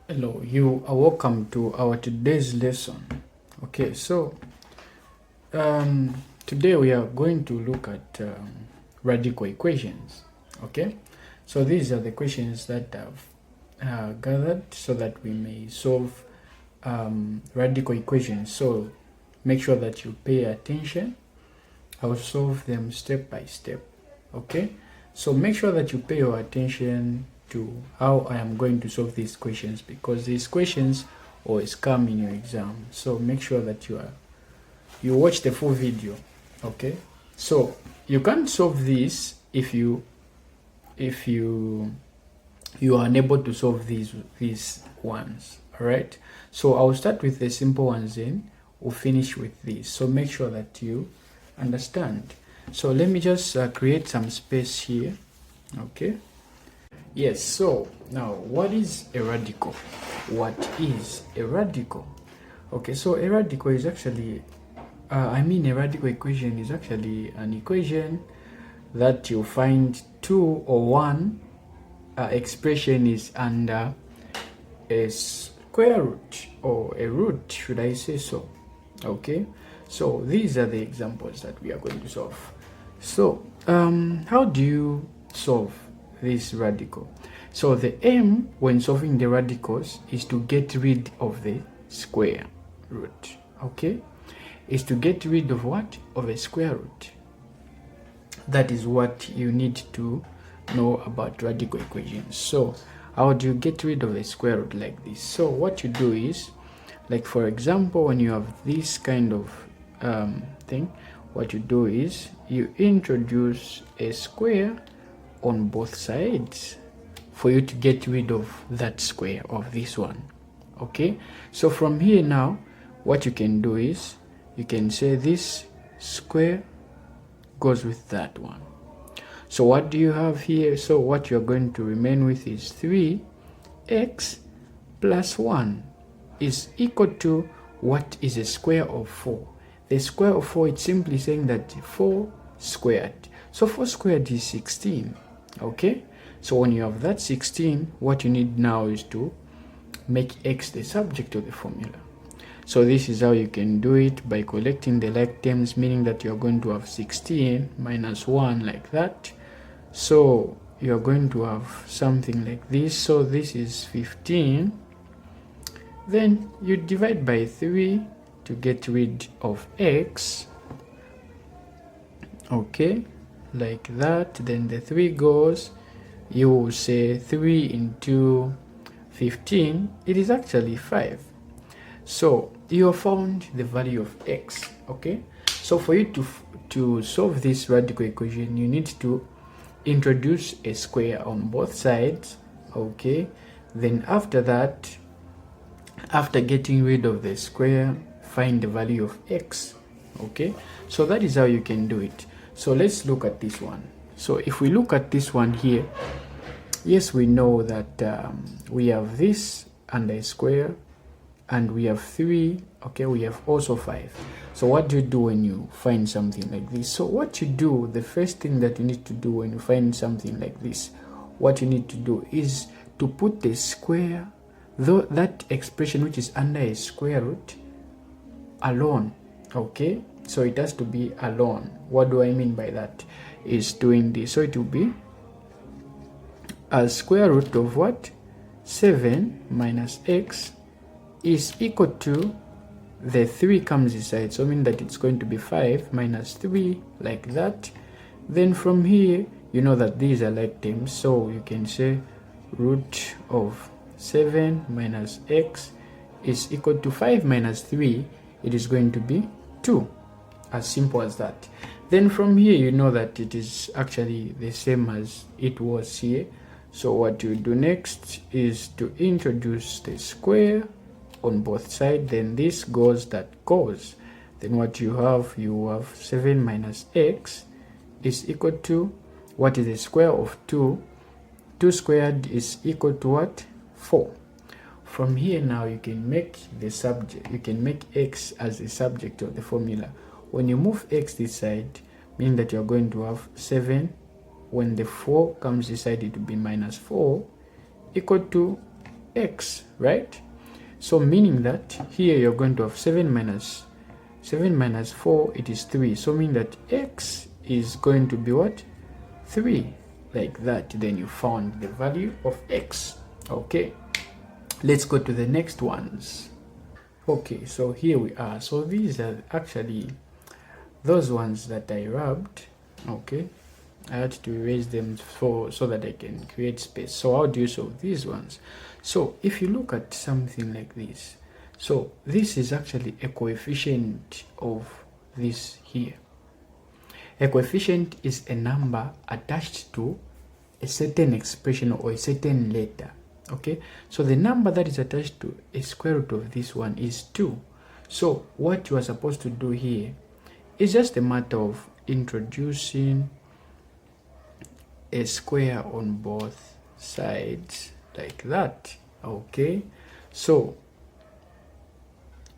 Hello, you are welcome to our today's lesson. Okay, so today we are going to look at radical equations. Okay, so these are the questions that I've gathered so that we may solve radical equations. So make sure that you pay attention. I'll solve them step by step. Okay, so make sure that you pay your attention to how I am going to solve these questions, because these questions always come in your exam. So make sure that you watch the full video. Okay, so you can't solve this if you are unable to solve these ones. All right, so I'll start with the simple ones, then we'll finish with this. So make sure that you understand. So let me just create some space here. Okay, yes, so now what is a radical? What is a radical? Okay, so a radical is actually a radical equation is actually an equation that you find two or one expression is under a square root, or a root, should I say so. Okay, so these are the examples that we are going to solve. So how do you solve this radical? So the aim when solving the radicals is to get rid of the square root. Okay, is to get rid of what? Of a square root. That is what you need to know about radical equations. So how do you get rid of a square root like this? So what you do is, like for example, when you have this kind of thing, what you do is you introduce a square on both sides for you to get rid of that square of this one. Okay, so from here now, what you can do is you can say this square goes with that one. So what do you have here? So what you're going to remain with is 3x plus 1 is equal to, what is a square of 4? The square of 4, it's simply saying that 4 squared. So 4 squared is 16. Okay, so when you have that 16, what you need now is to make x the subject of the formula. So this is how you can do it, by collecting the like terms, meaning that you're going to have 16 minus 1 like that. So you're going to have something like this. So this is 15. Then you divide by 3 to get rid of x. Okay, like that. Then the 3 goes, you will say 3 into 15, it is actually 5. So you have found the value of x. Okay, so for you to solve this radical equation, you need to introduce a square on both sides. Okay, then after that, after getting rid of the square, find the value of x. Okay, so that is how you can do it. So let's look at this one. So if we look at this one here, yes, we know that we have this under a square, and we have 3. Okay, we have also 5. So what do you do when you find something like this? So what you do, the first thing that you need to do when you find something like this, what you need to do is to put the square, though that expression which is under a square root, alone. Okay, so it has to be alone. What do I mean by that? Is doing this. So it will be a square root of what? 7 minus x is equal to, the 3 comes inside, so I mean that it's going to be 5 minus 3, like that. Then from here, you know that these are like terms, so you can say root of 7 minus x is equal to 5 minus 3, it is going to be 2. As simple as that. Then from here, you know that it is actually the same as it was here. So what you do next is to introduce the square on both sides, then this goes, that goes. Then what you have 7 minus x is equal to, what is the square of 2? 2 squared is equal to what? 4. From here now, you can make the subject, you can make x as the subject of the formula. When you move x this side, meaning that you're going to have 7. When the 4 comes this side, it will be minus 4, equal to x, right? So meaning that here you're going to have 7 minus 4, it is 3. So meaning that x is going to be what? 3, like that. Then you found the value of x. Okay, let's go to the next ones. Okay, so here we are. So these are actually those ones that I rubbed. Okay, I had to erase them so that I can create space. So how do you solve these ones? So if you look at something like this, so this is actually a coefficient of this here. A coefficient is a number attached to a certain expression or a certain letter. Okay, so the number that is attached to a square root of this one is 2. So what you are supposed to do here is just a matter of introducing a square on both sides like that. Okay, so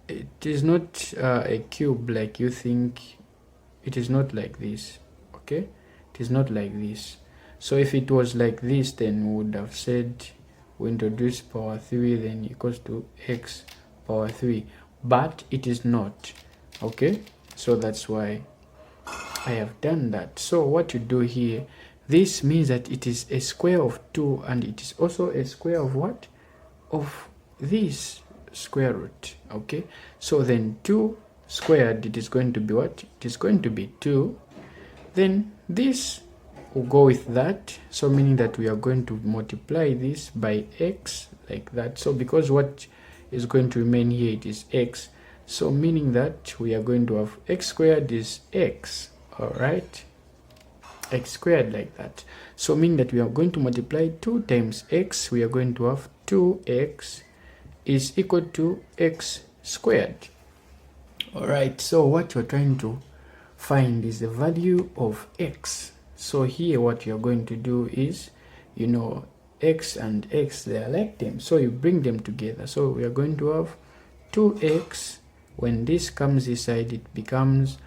it is not a cube like you think. It is not like this. Okay, it is not like this. So if it was like this, then we would have said we introduce power 3 then equals to x power 3, but it is not. Okay, so that's why I have done that. So what you do here, this means that it is a square of 2, and it is also a square of what? Of this square root. Okay, so then 2 squared, it is going to be what? It is going to be 2. Then this will go with that, so meaning that we are going to multiply this by x like that. So because what is going to remain here, it is x, so meaning that we are going to have x squared is x. All right, x squared like that. So meaning that we are going to multiply 2 times x, we are going to have 2x is equal to x squared. All right, so what you're trying to find is the value of x. So here what you're going to do is, you know, x and x, they are like them, so you bring them together. So we are going to have 2x. When this comes this side, it becomes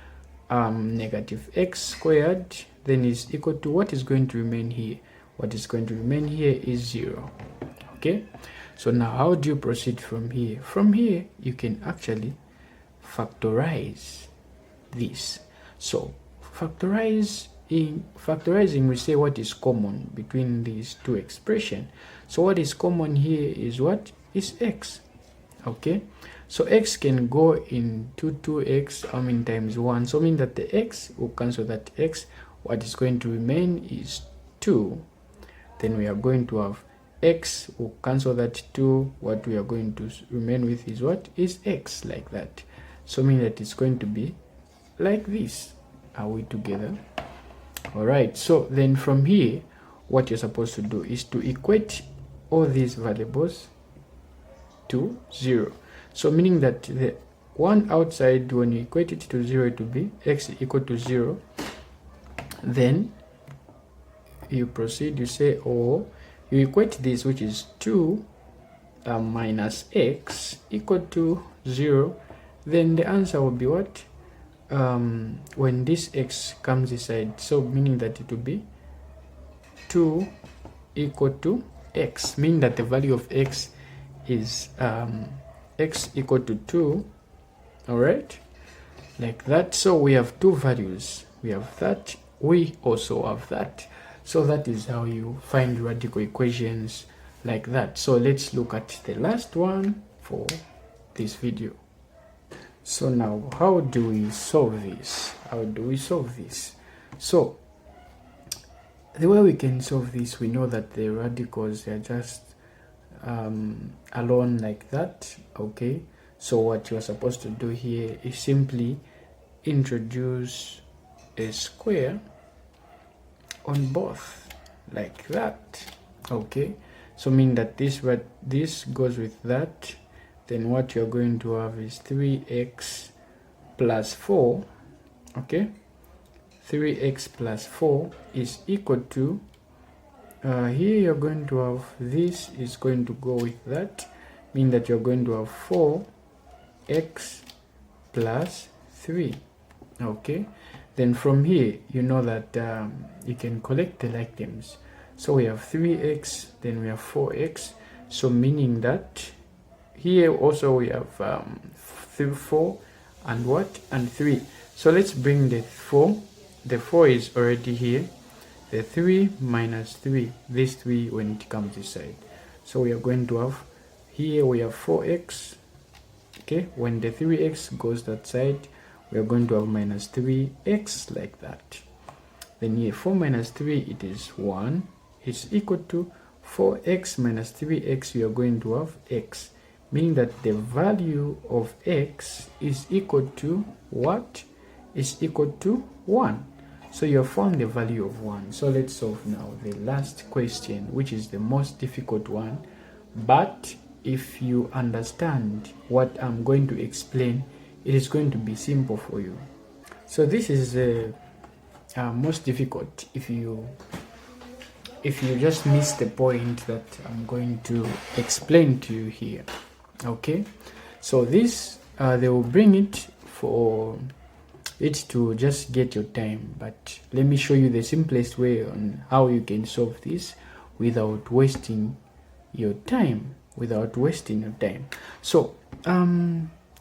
negative x squared, then is equal to what is going to remain here. What is going to remain here is 0. Okay, so now how do you proceed from here? From here you can actually factorize this. So factorizing, we say what is common between these two expressions. So what is common here is what? Is x. Okay, so x can go into 2x, how many times 1, so mean that the x will cancel that x. What is going to remain is 2. Then we are going to have x will cancel that 2. What we are going to remain with is what? Is x, like that. So mean that it's going to be like this. Are we together? All right, so then from here what you're supposed to do is to equate all these variables to 0. So meaning that the one outside, when you equate it to 0, it will be x equal to 0. Then you proceed, you say, oh, you equate this, which is 2 minus x equal to 0. Then the answer will be what? When this x comes inside, so meaning that it will be 2 equal to x, meaning that the value of x is x equal to 2. All right, like that. So we have two values, we have that, we also have that. So that is how you find radical equations like that. So let's look at the last one for this video. So now, how do we solve this? So the way we can solve this, we know that the radicals are just alone like that. Okay, so what you are supposed to do here is simply introduce a square on both like that. Okay, so mean that this goes with that. Then what you're going to have is 3x plus 4. Okay, 3x plus 4 is equal to here you're going to have this is going to go with that, mean that you're going to have 4x plus 3. Okay, then from here you know that you can collect the like terms. So we have 3x, then we have 4x. So meaning that here also we have 4 and what? And 3. So let's bring the 4. The 4 is already here. The 3 minus 3. This 3 when it comes this side. So we are going to have, here we have 4x. Okay, when the 3x goes that side, we are going to have minus 3x like that. Then here 4 minus 3, it is 1. It's equal to 4x minus 3x, we are going to have x. Meaning that the value of x is equal to what? Is equal to 1. So you have found the value of 1. So let's solve now the last question, which is the most difficult one. But if you understand what I'm going to explain, it is going to be simple for you. So this is the most difficult if you just miss the point that I'm going to explain to you here. Okay, so this they will bring it for it to just get your time, but let me show you the simplest way on how you can solve this without wasting your time. So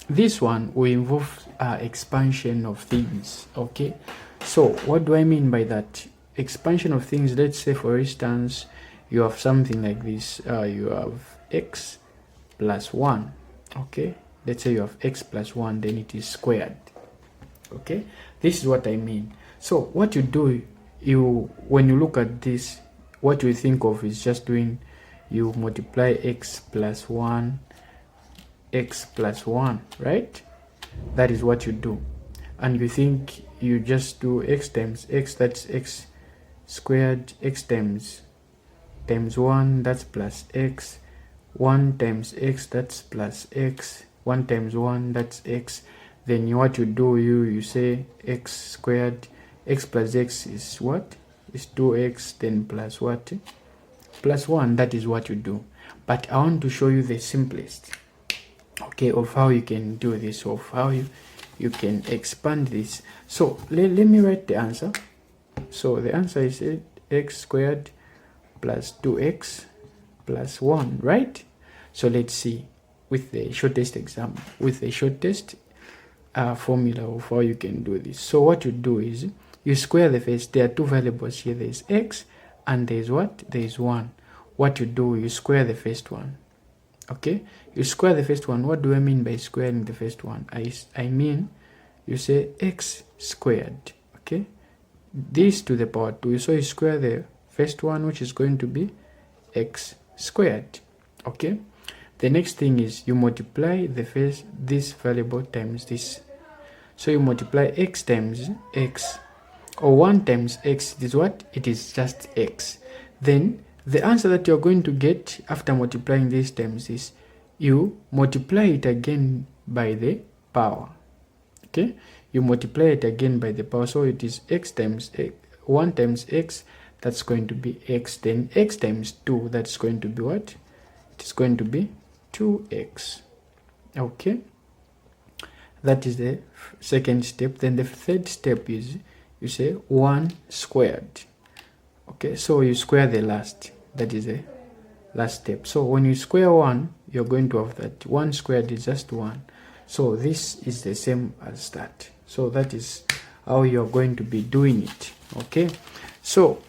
this one will involve expansion of things. Okay, so what do I mean by that? Expansion of things. Let's say for instance you have something like this. You have x plus 1. Okay, let's say you have x plus 1, then it is squared. Okay, this is what I mean. So what you do, when you look at this, what you think of is just doing, you multiply x plus 1, right? That is what you do. And you think you just do x times x, that's x squared, x times 1, that's plus x, 1 times x, that's plus x, 1 times 1, that's x. Then what you do, you say x squared, x plus x is what? Is 2x, then plus what? Plus 1. That is what you do. But I want to show you the simplest, okay, of how you can do this, of how you can expand this. So let me write the answer. So the answer is x squared plus 2x plus 1, right? So let's see with the shortest example, with the shortest formula of how you can do this. So what you do is you square the first. There are two variables here. There is x and there is what? There is 1. What you do, you square the first one. Okay, you square the first one. What do I mean by squaring the first one? I mean you say x squared. Okay, this to the power 2. So you square the first one, which is going to be x squared. Okay, the next thing is you multiply this variable times this. So you multiply x times x, or 1 times x. It is what? It is just x. Then the answer that you're going to get after multiplying this times this, you multiply it again by the power. Okay, you multiply it again by the power. So it is x times x, 1 times x, that's going to be x. Then x times 2, that's going to be what? It is going to be 2x. Okay, that is the second step. Then the third step is you say 1 squared. Okay, so you square the last. That is the last step. So when you square 1, you're going to have that 1 squared is just 1. So this is the same as that. So that is how you're going to be doing it. Okay, so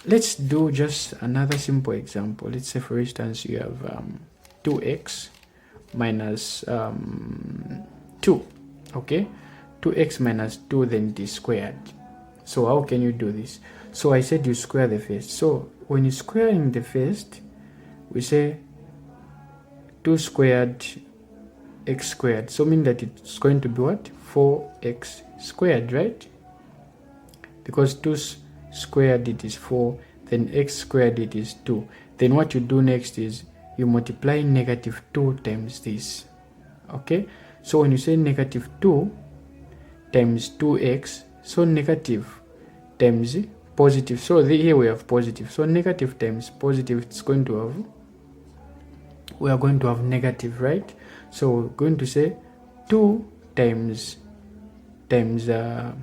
let's do just another simple example. Let's say for instance you have 2x minus 2. Okay, 2x minus 2, then it is squared. So how can you do this? So I said you square the first. So when you square in the first, we say 2 squared x squared. So mean that it's going to be what? 4x squared, right? Because 2 squared it is 4, then x squared it is 2. Then what you do next is you multiply negative 2 times this. Okay, so when you say negative 2 times 2x, so negative times positive. So here we have positive. So negative times positive, it's going to have, we are going to have negative, right? So we're going to say 2 times 2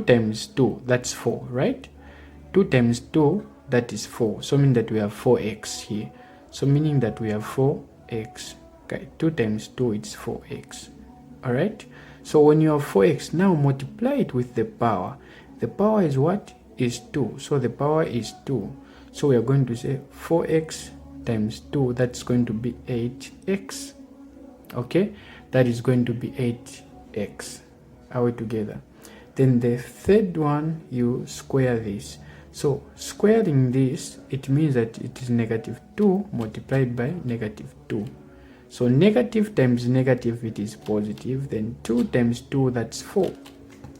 times 2, that's 4, right? 2 times 2, that is 4. So mean that we have 4x here. So meaning that we have 4x. Okay, 2 times 2 it's 4x. Alright, so when you have 4x, now multiply it with the power. The power is what? Is 2. So the power is 2. So we are going to say 4x times 2, that's going to be 8x. Okay, that is going to be 8x. Are we together? Then the third one, you square this. So squaring this, it means that it is negative 2 multiplied by negative 2. So negative times negative, it is positive. Then 2 times 2, that's 4.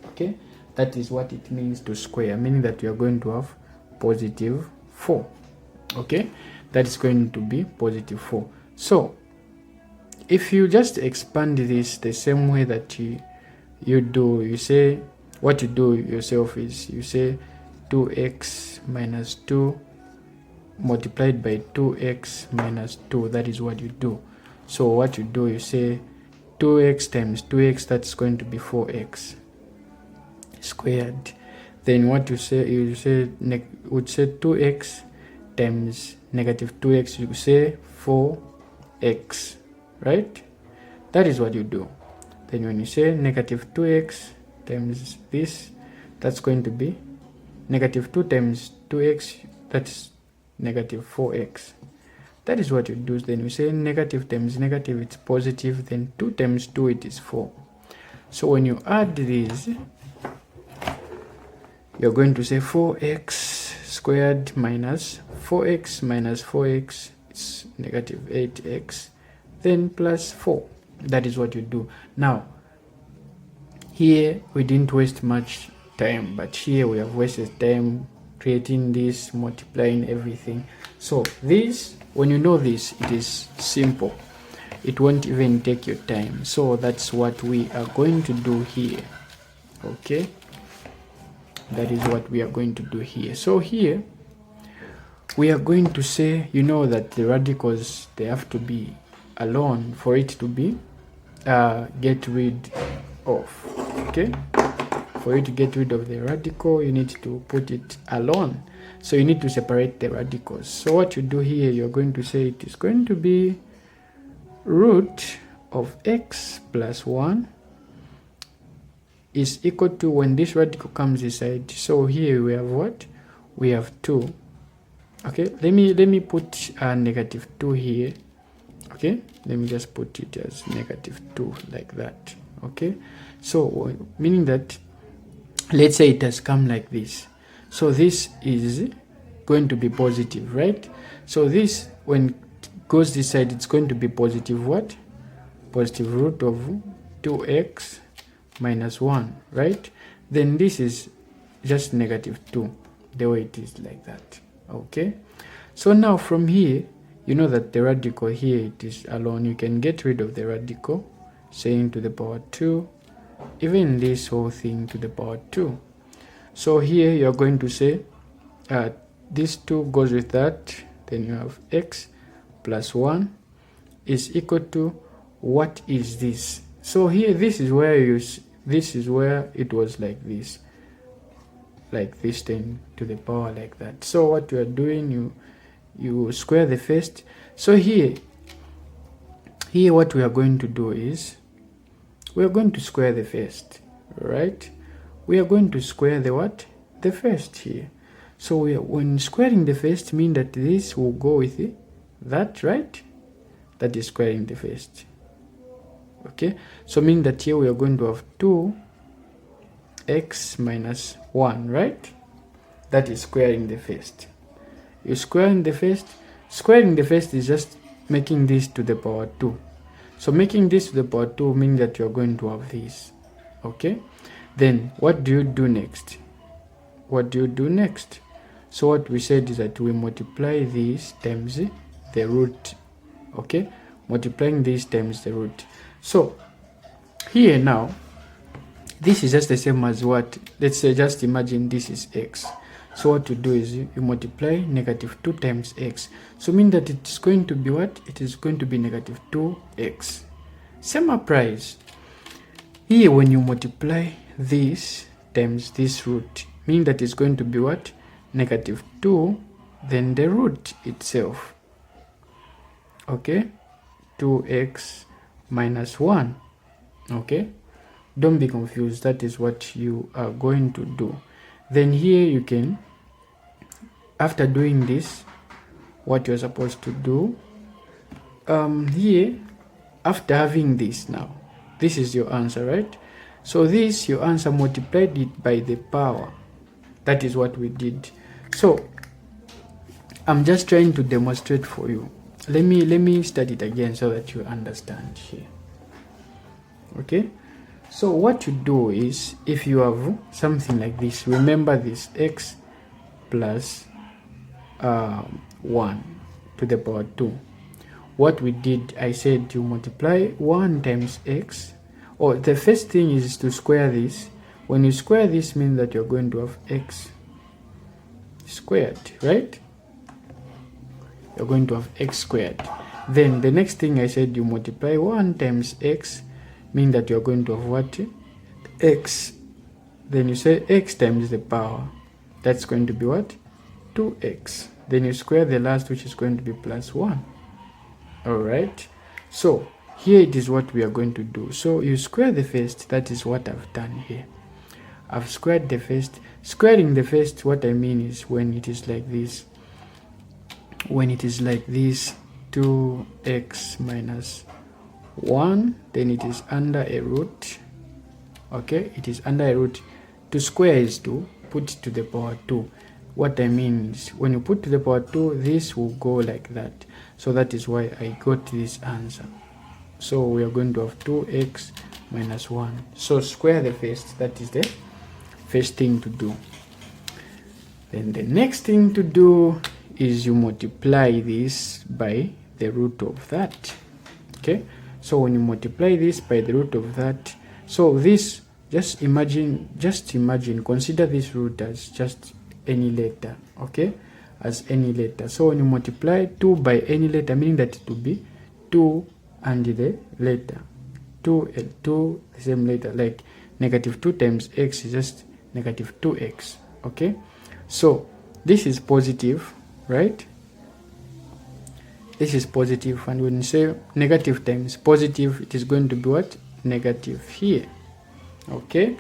Okay, that is what it means to square, meaning that you are going to have positive 4. Okay, that is going to be positive 4. So if you just expand this the same way that you do, you say, what you do yourself is you say 2x minus 2 multiplied by 2x minus 2. That is what you do. So what you do, you say 2x times 2x, that's going to be 4x squared. Then what you say, you say would say 2x times negative 2x, you say 4x, right? That is what you do. Then when you say negative 2x times this, that's going to be negative 2 times 2x, that's negative 4x. That is what you do. Then you say negative times negative, it's positive. Then 2 times 2, it is 4. So when you add these, you're going to say 4x squared minus 4x minus 4x, it's negative 8x, then plus 4. That is what you do. Now, here we didn't waste much time, but here we have wasted time creating this, multiplying everything. So this, when you know this, it is simple. It won't even take your time. So that's what we are going to do here. Okay, that is what we are going to do here. So here we are going to say, you know that the radicals, they have to be alone for it to be get rid of. Okay, for you to get rid of the radical, you need to put it alone. So you need to separate the radicals. So what you do here, you're going to say it is going to be root of x plus 1 is equal to, when this radical comes inside, so here we have what? We have 2. Okay, let me put a negative 2 here. Okay, let me just put it as negative 2 like that. Okay, so meaning that, let's say it has come like this. So this is going to be positive, right? So this, when it goes this side, it's going to be positive what? Positive root of 2x minus 1, right? Then this is just negative 2, the way it is like that. Okay, so now from here, you know that the radical here, it is alone. You can get rid of the radical, saying to the power 2, even this whole thing to the power 2. So here you're going to say this 2 goes with that, then you have x plus 1 is equal to, what is this? So here, this is where this is where it was like this 10 to the power like that. So what you are doing, you square the first. So here what we are going to do is, we are going to square the first, right? We are going to square the what? The first here. So when squaring the first, mean that this will go with that, right? That is squaring the first. Okay, so mean that here we are going to have 2x minus 1, right? That is squaring the first. You squaring the first. Squaring the first is just making this to the power 2. So making this to the power 2 means that you are going to have this. Okay, then what do you do next? What do you do next? So what we said is that we multiply this times the root. Okay, multiplying this times the root. So here now, this is just the same as what, let's say, just imagine this is x. So what you do is you multiply negative 2 times x. So mean that it's going to be what? It is going to be negative 2x. Same applies here. When you multiply this times this root, mean that it's going to be what? Negative 2, then the root itself. okay, 2x minus 1. Okay, don't be confused, that is what you are going to do. Then here you can, after doing this, what you're supposed to do, here, after having this, now this is your answer, right? So this, your answer, multiplied it by the power. That is what we did. So I'm just trying to demonstrate for you. Let me start it again so that you understand here. Okay, so what you do is, if you have something like this, remember this, x plus 1 to the power 2. What we did, I said you multiply 1 times x, or the first thing is to square this. When you square this, means that you're going to have x squared, right? You're going to have x squared. Then the next thing I said, you multiply 1 times x, mean that you're going to have what? X. Then you say x times the power. That's going to be what? 2x. Then you square the last, which is going to be plus 1. Alright. So here it is what we are going to do. So you square the first. That is what I've done here. I've squared the first. Squaring the first, what I mean is when it is like this. When it is like this, 2x minus 1, then it is under a root. Okay, it is under a root. To square is to put to the power 2. What I mean is, when you put to the power 2, this will go like that. So that is why I got this answer. So we are going to have 2x minus 1. So square the first. That is the first thing to do. Then the next thing to do is you multiply this by the root of that. Okay, so when you multiply this by the root of that, so this, just imagine, consider this root as just any letter. Okay, as any letter. So when you multiply 2 by any letter, meaning that it will be 2 and the letter 2, the same letter, like negative 2 times x is just negative 2x. Okay, so this is positive, right? This is positive, and when you say negative times positive, it is going to be what? Negative here. Okay,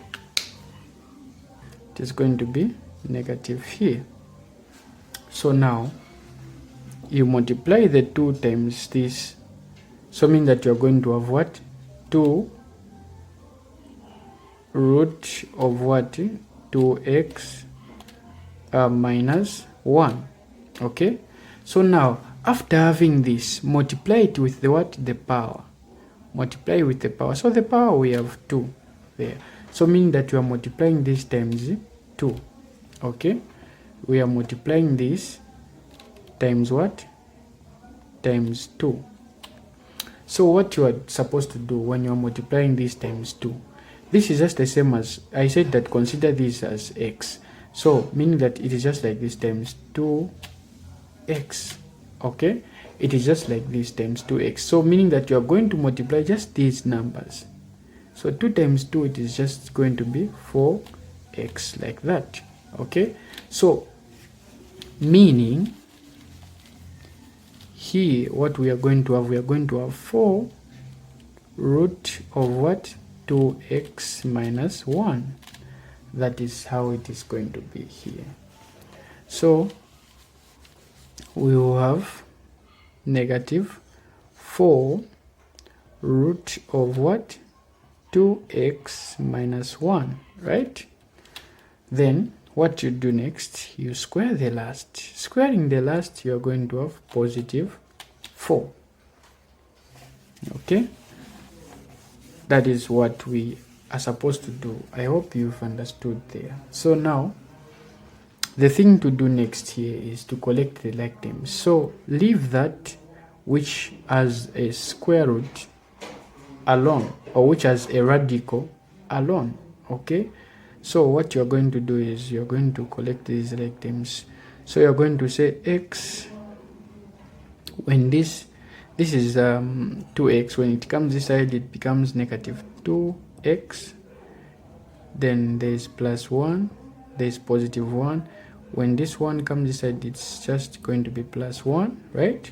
it is going to be negative here. So now you multiply the 2 times this, so mean that you're going to have what? 2 root of what? 2x minus 1. Okay, so now after having this, multiply it with the what? The power. Multiply with the power. So the power, we have 2 there. So meaning that you are multiplying this times 2. Okay, we are multiplying this times what? Times 2. So what you are supposed to do when you are multiplying this times 2, this is just the same as I said, that consider this as x. So meaning that it is just like this times 2x. Okay, it is just like this times 2x. So meaning that you are going to multiply just these numbers. So 2 times 2, it is just going to be 4x, like that. Okay, so meaning here what we are going to have, we are going to have 4 root of what? 2x minus 1. That is how it is going to be here. So we will have negative 4 root of what? 2x minus 1, right? Then what you do next, you square the last. Squaring the last, you are going to have positive 4. Okay, that is what we are supposed to do. I hope you've understood there. So now the thing to do next here is to collect the like terms. So leave that which has a square root alone, or which has a radical alone. Okay, so what you're going to do is you're going to collect these like terms. So you're going to say x, when this is 2x, when it comes this side it becomes negative 2x, then there's plus 1, there's positive 1. When this one comes this side, it's just going to be plus 1, right?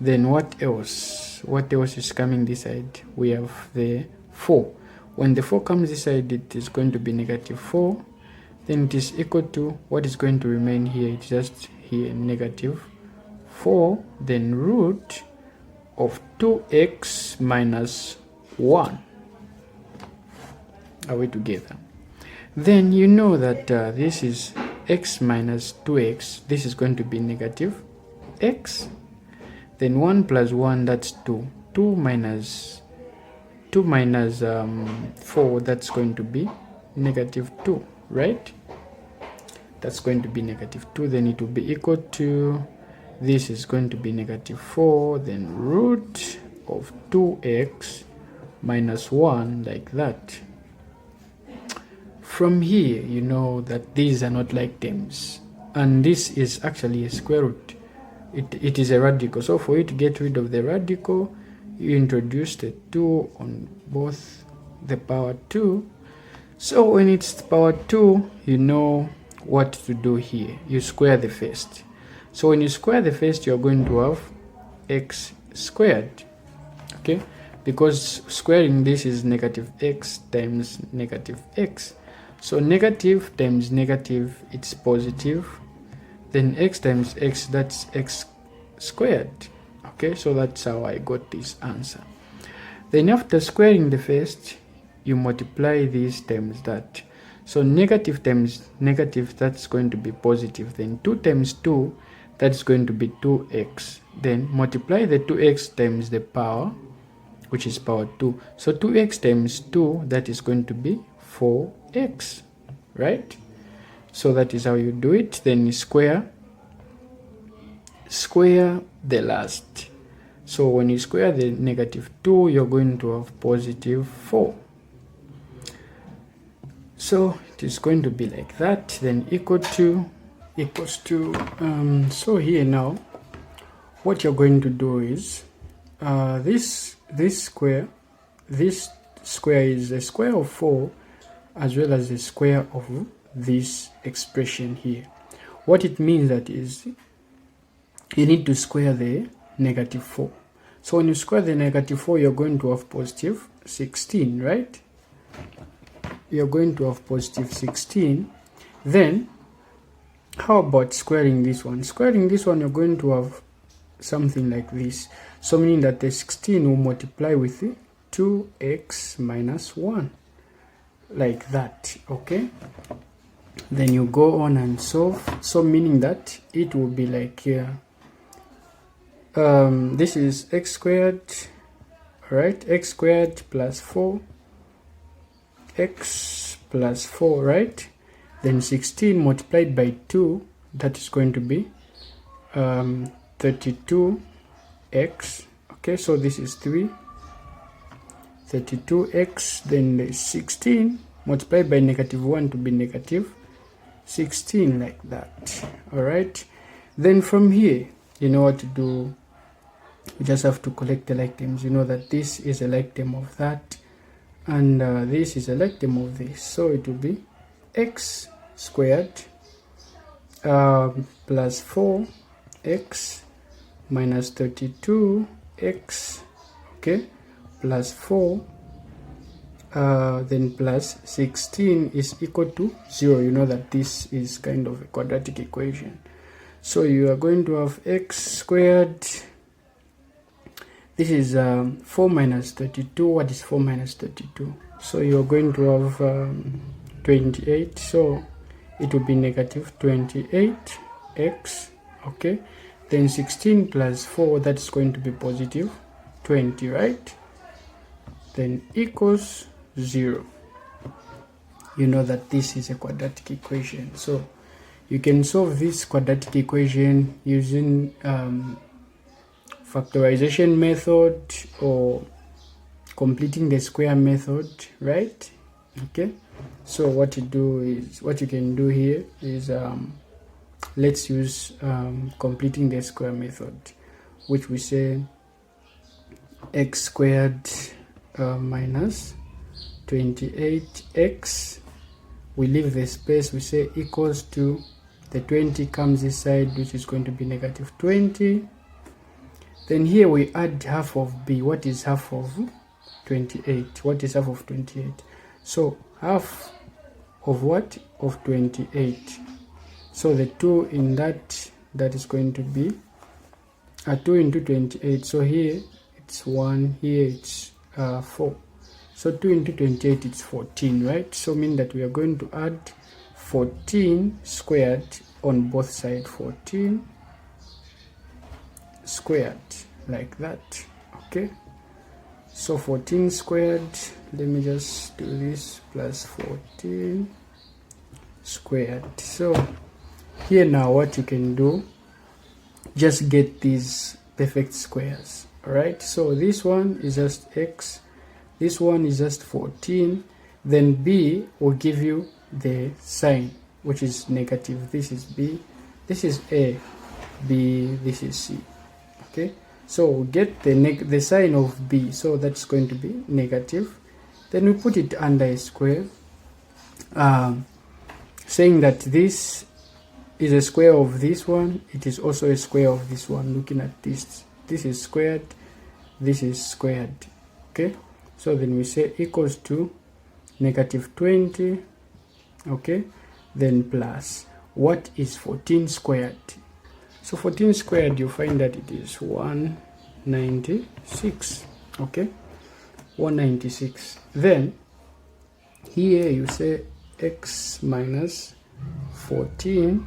Then what else? What else is coming this side? We have the 4. When the 4 comes this side, it is going to be negative 4. Then it is equal to, what is going to remain here? It's just here, negative 4. Then root of 2x minus 1. Are we together? Then you know that this is x minus 2x. This is going to be negative x. Then 1 plus 1, that's 2. 2 minus 4, that's going to be negative 2, right? That's going to be negative 2. Then it will be equal to, this is going to be negative 4. Then root of 2x minus 1, like that. From here, you know that these are not like terms. And this is actually a square root. It is a radical. So for you to get rid of the radical, you introduce the 2 on both the power 2. So when it's power 2, you know what to do here. You square the first. So when you square the first, you're going to have x squared. Okay? Because squaring this is negative x times negative x. So negative times negative, it's positive. Then x times x, that's x squared. Okay, so that's how I got this answer. Then after squaring the first, you multiply these times that. So negative times negative, that's going to be positive. Then 2 times 2, that's going to be 2x. Then multiply the 2x times the power, which is power 2. So 2x times 2, that is going to be 4x, right? So that is how you do it. Then you square the last. So when you square the negative 2, you're going to have positive 4. So it is going to be like that. Then equals to, so here now, what you're going to do is, this square is the square of 4 as well as the square of this expression here. What it means that is, you need to square the negative 4. So when you square the negative 4, you're going to have positive 16, right? You're going to have positive 16. Then, how about squaring this one? Squaring this one, you're going to have something like this. So meaning that the 16 will multiply with 2x minus 1. Like that, okay? Then you go on and solve. So meaning that it will be like here. This is x squared, right? X squared plus 4, x plus 4, right? Then 16 multiplied by 2, that is going to be 32x. Okay, so this is 32x. Then the 16 multiplied by negative 1 to be negative 16, like that. All right. Then from here, you know what to do. You just have to collect the like terms. You know that this is a like term of that, and this is a like term of this. So it will be x squared plus 4x minus 32x, okay, plus 4, then plus 16 is equal to 0. You know that this is kind of a quadratic equation. So you are going to have x squared. This is 4 minus 32. What is 4 minus 32? So you are going to have 28. So it will be negative 28x. Okay. Then 16 plus 4, that's going to be positive 20, right? Then equals 0. You know that this is a quadratic equation. So you can solve this quadratic equation using factorization method or completing the square method, right? Okay. So what you can do here is let's use completing the square method, which we say x squared minus 28x. We leave the space, we say equals to, the 20 comes this side, which is going to be negative 20. Then here we add half of b. What is half of 28? What is half of 28? So half of what? Of 28. So the 2 in that is going to be 2 into 28. So here it's 1, here it's 4. So 2 into 28 it's 14, right? So mean that we are going to add 14 squared on both sides. 14 squared, like that. Okay, so 14 squared, let me just do this, plus 14 squared. So here now what you can do, just get these perfect squares. All right, so this one is just x, this one is just 14, then b will give you the sign, which is negative. This is b, this is a, b, this is c. Okay, so get the sign of b, so that's going to be negative. Then we put it under a square, saying that this is a square of this one, it is also a square of this one. Looking at this, this is squared, this is squared. Okay, so then we say equals to negative 20. Okay, then plus, what is 14 squared? So 14 squared, you find that it is 196. Okay, 196. Then here you say x minus 14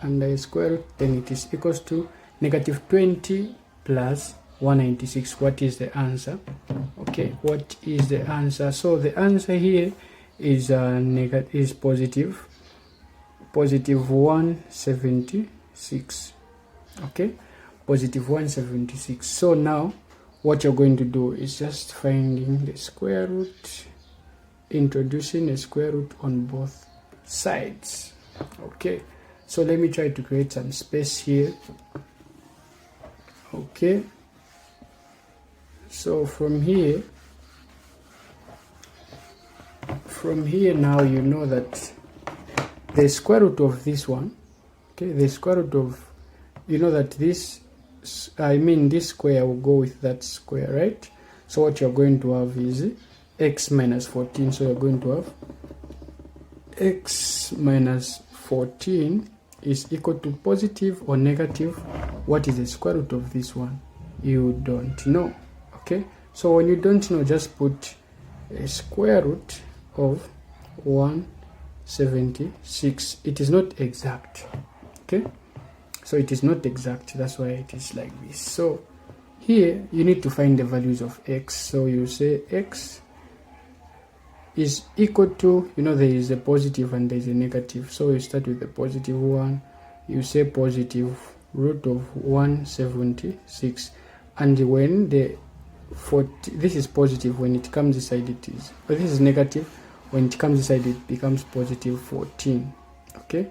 under a square root, then it is equals to negative 20 plus 196. What is the answer? Okay, what is the answer? So the answer here is positive 176. Okay, positive 176. So now what you're going to do is just finding the square root, introducing a square root on both sides. Okay, so let me try to create some space here. Okay, so from here now you know that the square root of this one, okay, the square root of, you know that this, this square will go with that square, right? So what you're going to have is x minus 14. So you're going to have x minus 14 is equal to positive or negative. What is the square root of this one? You don't know. Okay, so when you don't know, just put a square root of 176. It is not exact. Okay, so it is not exact, that's why it is like this. So here you need to find the values of x. So you say x is equal to, you know, there is a positive and there is a negative. So you start with the positive one, you say positive root of 176, and when the 40, this is positive, when it comes inside it is, but this is negative, when it comes inside it becomes positive 14. Okay,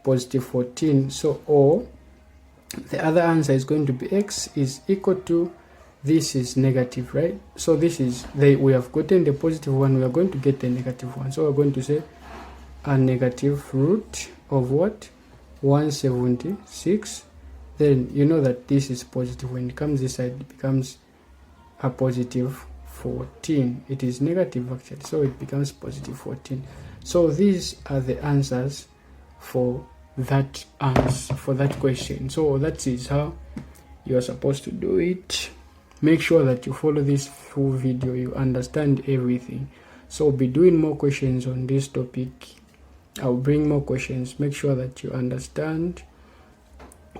positive 14. So or the other answer is going to be x is equal to, this is negative, right? So this is we have gotten the positive one, we are going to get the negative one. So we're going to say a negative root of what? 176. Then you know that this is positive, when it comes this side it becomes a positive 14. It is negative actually, so it becomes positive 14. So these are the answers for that question. So that is how you are supposed to do it. Make sure that you follow this full video, you understand everything. So I'll be doing more questions on this topic. I'll bring more questions. Make sure that you understand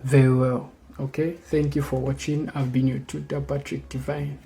very well. Okay, thank you for watching. I've been your tutor, Patrick Divine.